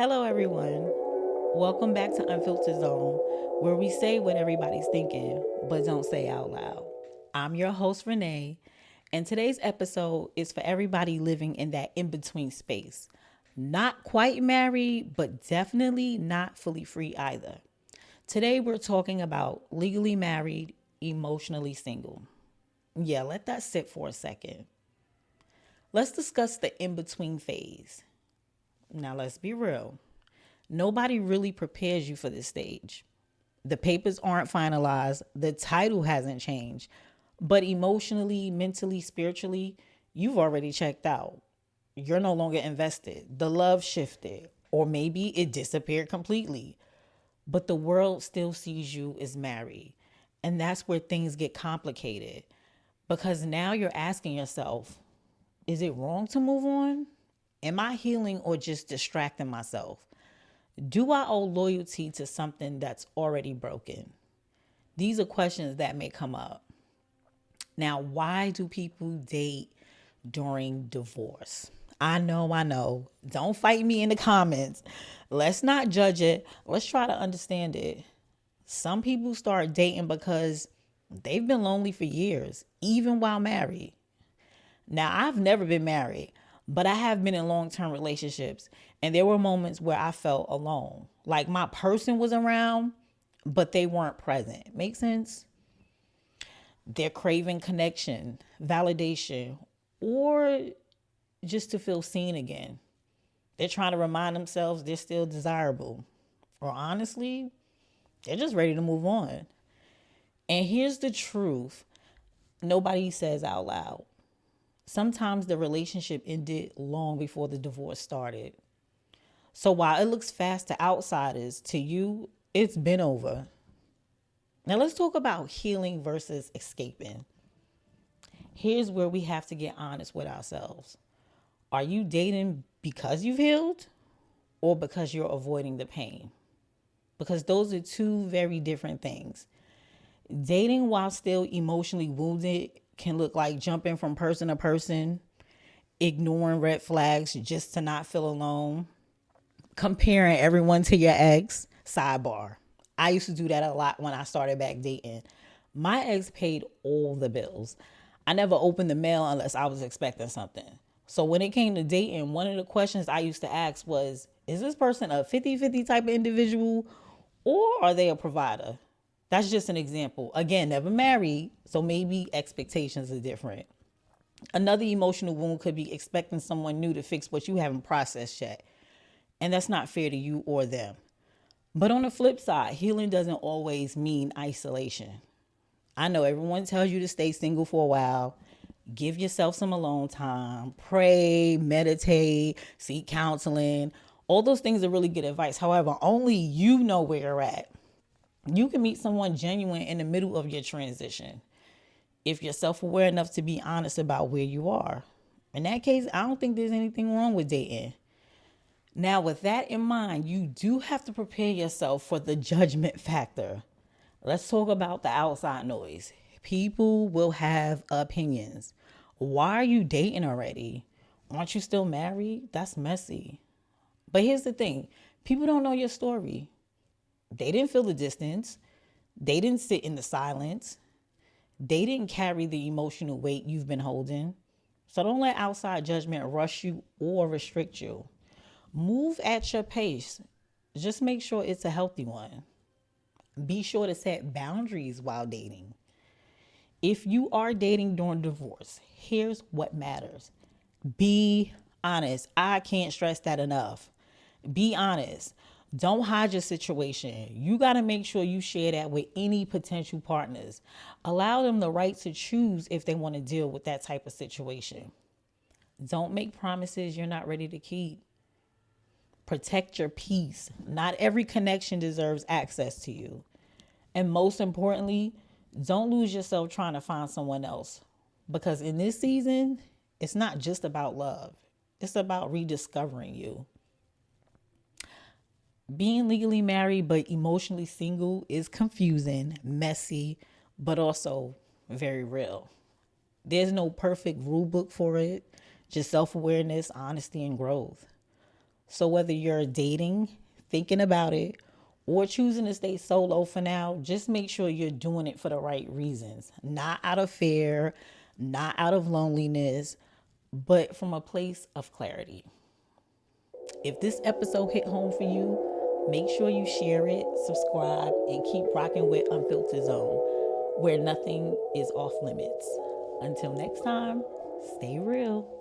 Hello, everyone. Welcome back to Unfiltered Zone, where we say what everybody's thinking, but don't say out loud. I'm your host, Renee, and today's episode is for everybody living in that in between space. Not quite married, but definitely not fully free either. Today, we're talking about legally married, emotionally single. Yeah, let that sit for a second. Let's discuss the in between phase. Now, let's be real. Nobody really prepares you for this stage. The papers aren't finalized, the title hasn't changed, but emotionally, mentally, spiritually, you've already checked out. You're no longer invested. The love shifted, or maybe it disappeared completely. But the world still sees you as married. And that's where things get complicated because now you're asking yourself, is it wrong to move on? Am I healing or just distracting myself? Do I owe loyalty to something that's already broken? These are questions that may come up. Now, why do people date during divorce? I know. Don't fight me in the comments. Let's not judge it. Let's try to understand it. Some people start dating because they've been lonely for years, even while married. Now, I've never been married, but I have been in long term relationships. And there were moments where I felt alone. Like my person was around, but they weren't present. Make sense? They're craving connection, validation, or just to feel seen again. They're trying to remind themselves they're still desirable. Or honestly, they're just ready to move on. And here's the truth nobody says out loud. Sometimes the relationship ended long before the divorce started. So while it looks fast to outsiders, to you, it's been over. Now let's talk about healing versus escaping. Here's where we have to get honest with ourselves. Are you dating because you've healed or because you're avoiding the pain? Because those are two very different things. Dating while still emotionally wounded can look like jumping from person to person, ignoring red flags just to not feel alone, comparing everyone to your ex. Sidebar. I used to do that a lot when I started back dating. My ex paid all the bills. I never opened the mail unless I was expecting something. So when it came to dating, one of the questions I used to ask was, is this person a 50-50 type of individual or are they a provider? That's just an example. Again, never married, so maybe expectations are different. Another emotional wound could be expecting someone new to fix what you haven't processed yet. And that's not fair to you or them. But on the flip side, healing doesn't always mean isolation. I know everyone tells you to stay single for a while, give yourself some alone time, pray, meditate, seek counseling. All those things are really good advice. However, only you know where you're at. You can meet someone genuine in the middle of your transition if you're self aware enough to be honest about where you are. In that case, I don't think there's anything wrong with dating. Now, with that in mind, you do have to prepare yourself for the judgment factor. Let's talk about the outside noise. People will have opinions. Why are you dating already? Aren't you still married? That's messy. But here's the thing people don't know your story. They didn't feel the distance, they didn't sit in the silence, they didn't carry the emotional weight you've been holding. So don't let outside judgment rush you or restrict you. Move at your pace. Just make sure it's a healthy one. Be sure to set boundaries while dating. If you are dating during divorce, here's what matters. Be honest. I can't stress that enough. Be honest. Don't hide your situation. You got to make sure you share that with any potential partners. Allow them the right to choose if they want to deal with that type of situation. Don't make promises you're not ready to keep. Protect your peace. Not every connection deserves access to you. And most importantly, don't lose yourself trying to find someone else. Because in this season, it's not just about love, it's about rediscovering you. Being legally married but emotionally single is confusing, messy, but also very real. There's no perfect rule book for it, just self awareness, honesty, and growth. So whether you're dating, thinking about it, or choosing to stay solo for now, just make sure you're doing it for the right reasons. Not out of fear, not out of loneliness, but from a place of clarity. If this episode hit home for you, make sure you share it, subscribe, and keep rocking with Unfiltered Zone, where nothing is off limits. Until next time, stay real.